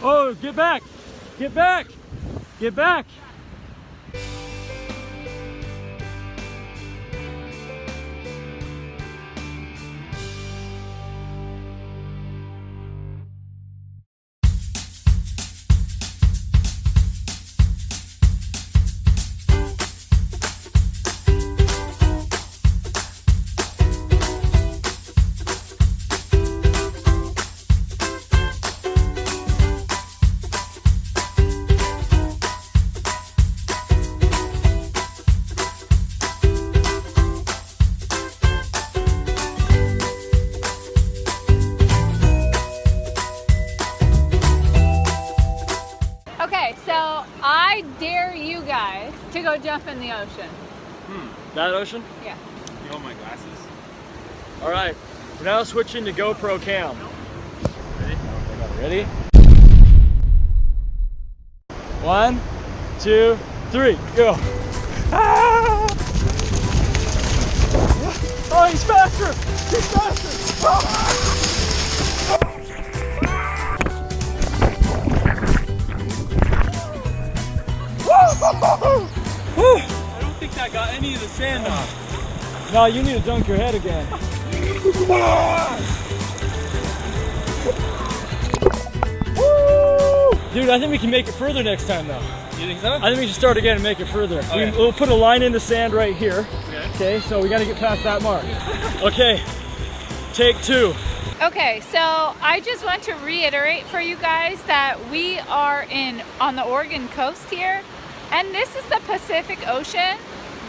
Oh, get back! Get back! Get back! Okay, so I dare you guys to go jump in the ocean. That ocean? Yeah. You want my glasses? All right, we're now switching to GoPro cam. Ready? Ready? 1, 2, 3, go. Ah! Oh, he's faster! He's faster! Ah! I don't think that got any of the sand off. No, you need to dunk your head again. Dude, I think we can make it further next time though. You think so? I think we should start again and make it further. Okay. We'll put a line in the sand right here. Okay. Okay, so we gotta get past that mark. Okay, take 2. Okay, so I just want to reiterate for you guys that we are on the Oregon coast here, and this is the Pacific Ocean.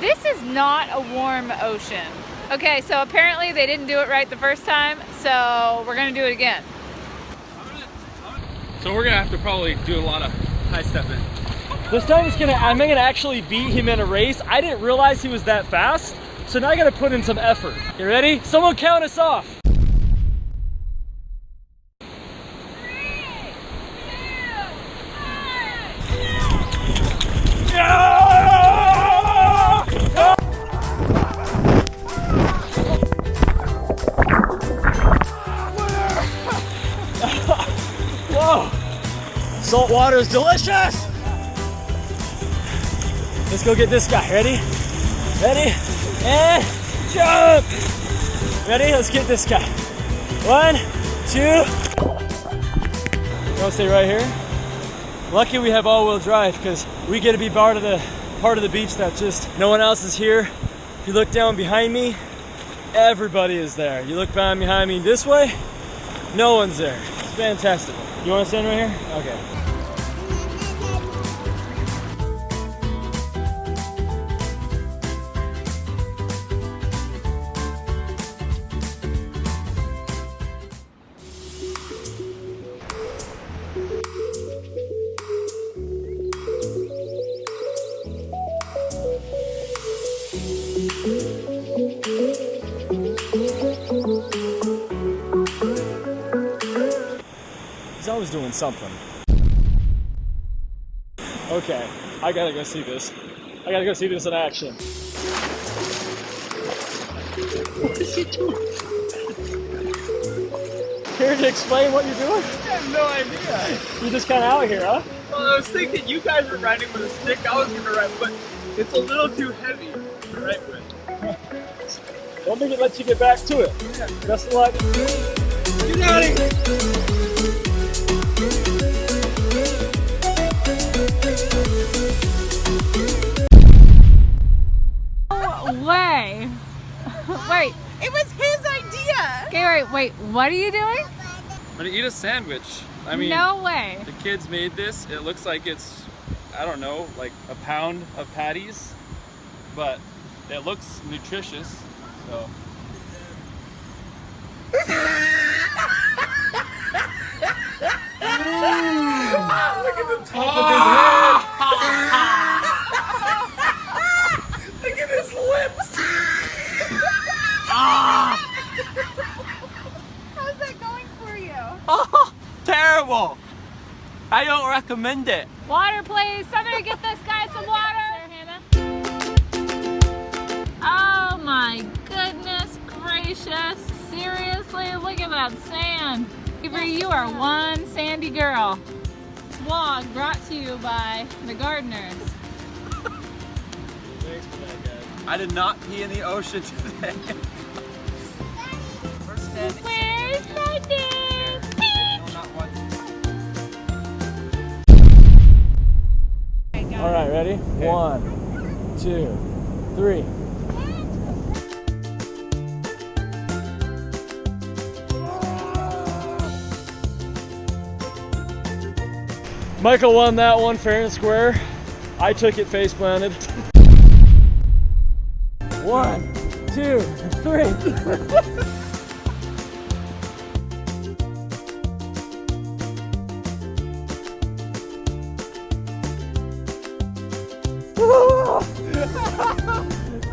This is not a warm ocean. Okay, so apparently they didn't do it right the first time, so we're gonna do it again. So we're gonna have to probably do a lot of high stepping. This time I'm gonna actually beat him in a race. I didn't realize he was that fast, so now I gotta put in some effort. You ready? Someone count us off. 3, 2, 1. Whoa! Salt water is delicious! Let's go get this guy. Ready? Ready? And jump! Ready? Let's get this guy. 1, 2. You want to stay right here? Lucky we have all-wheel drive because we get to be part of the beach that just no one else is here. If you look down behind me, everybody is there. You look behind me this way, no one's there. It's fantastic. You want to stand right here? Okay. He's always doing something. Okay, I gotta go see this. I gotta go see this in action. What is he doing? Here to explain what you're doing? I have no idea. You're just kind of out here, huh? Well, I was thinking you guys were riding with a stick. I was gonna ride, but it's a little too heavy to ride with. Don't think it lets you get back to it. Best of luck. Get out of here! Way. Wait. It was his idea. Okay, wait. What are you doing? I'm gonna eat a sandwich. I mean, no way. the kids made this. It looks like it's, I don't know, like a pound of patties, but it looks nutritious. So. Look at the top of his head. Look at his lips. How's that going for you? Oh, terrible. I don't recommend it. Water, please. Somebody get this guy some water. Hannah. Oh my goodness gracious. Seriously, look at that sand. Avery, you are one sandy girl. vlog brought to you by the gardeners. Thanks for that, guys. I did not pee in the ocean today. We're standing. Where's my dad? All right, ready? 1, 2, 3. Michael won that one fair and square. I took it face planted. 1, 2, 3.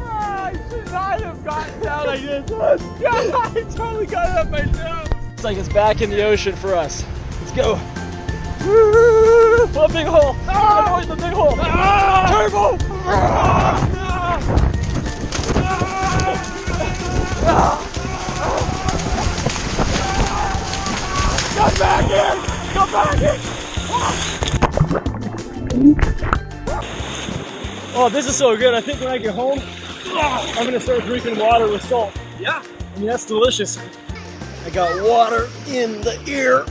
I should not have gotten down like this. I totally got it up myself. It's like it's back in the ocean for us. Let's go. Oh, big hole! Ah! The big hole! Ah! Turbo! Ah! Come back in! Come back in! Oh, this is so good. I think when I get home, I'm gonna start drinking water with salt. Yeah. I mean, that's delicious. I got water in the ear.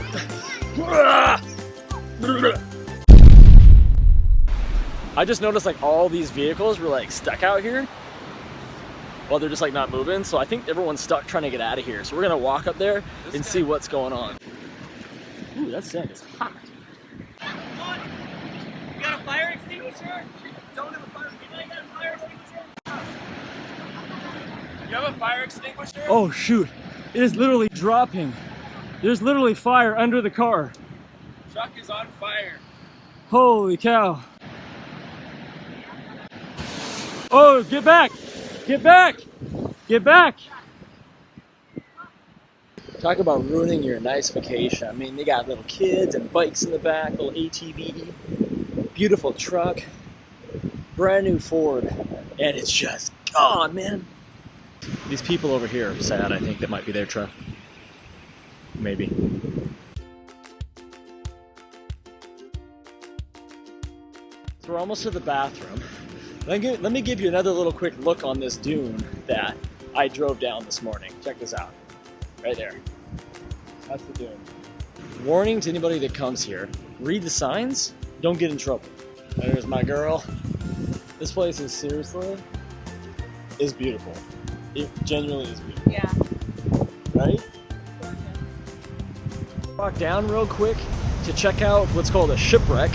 I just noticed like all these vehicles were like stuck out here. Well, they're just like not moving. So I think everyone's stuck trying to get out of here. So we're gonna walk up there and see what's going on. Ooh, that sand is hot. You got a fire extinguisher? Don't have a fire extinguisher. You got a fire extinguisher? You have a fire extinguisher? Oh shoot, it is literally dropping. There's literally fire under the car. Truck is on fire. Holy cow. Oh, get back! Get back! Get back! Talk about ruining your nice vacation. I mean, they got little kids and bikes in the back, little ATV, beautiful truck, brand new Ford, and it's just gone, man. These people over here are sad, I think that might be their truck. Maybe. So we're almost to the bathroom. Let me give you another little quick look on this dune that I drove down this morning. Check this out. Right there. That's the dune. Warning to anybody that comes here, read the signs, don't get in trouble. There's my girl. This place is seriously, is beautiful. It genuinely is beautiful. Yeah. Right? Walk down real quick to check out what's called a shipwreck.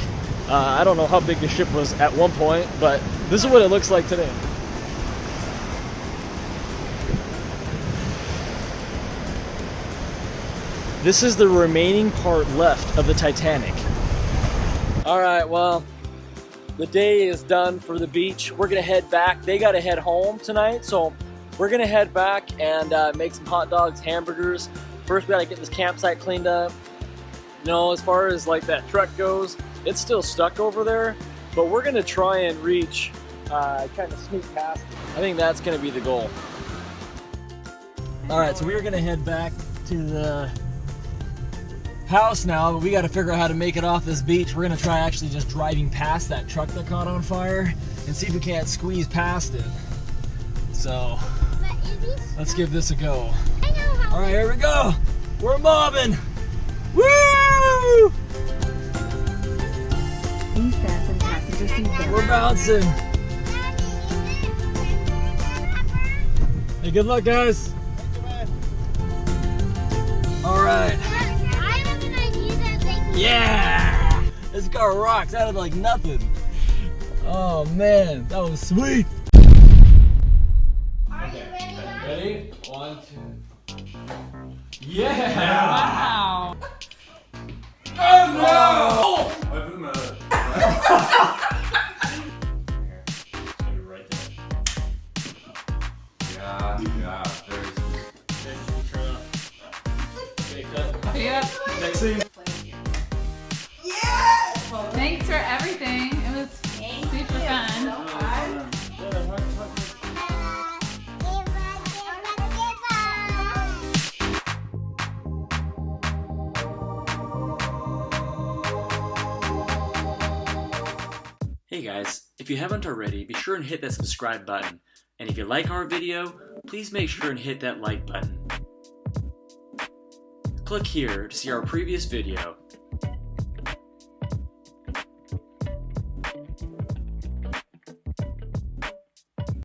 I don't know how big the ship was at one point, but this is what it looks like today. This is the remaining part left of the Titanic. All right, well, the day is done for the beach. We're gonna head back. They gotta head home tonight, so we're gonna head back and make some hot dogs, hamburgers. First, we gotta get this campsite cleaned up. You know, as far as like that truck goes, it's still stuck over there, but we're gonna try and reach, kind of sneak past it. I think that's gonna be the goal. All right, so we're gonna head back to the house now, but we gotta figure out how to make it off this beach. We're gonna try actually just driving past that truck that caught on fire and see if we can't squeeze past it. So, let's give this a go. All right, here we go. We're mobbing. Woo! Please fasten passenger seatbelt. We're bouncing. Hey, good luck, guys. All right. I have an idea that they can. Yeah! This car rocks out of like nothing. Oh man, that was sweet. Are you ready? Ready? 1, 2. Yeah! Wow. Oh no! I put my right there. Yeah, Yeah. Next scene. Thanks for everything. It was super fun. Hey guys, if you haven't already, be sure and hit that subscribe button. And if you like our video, please make sure and hit that like button. Click here to see our previous video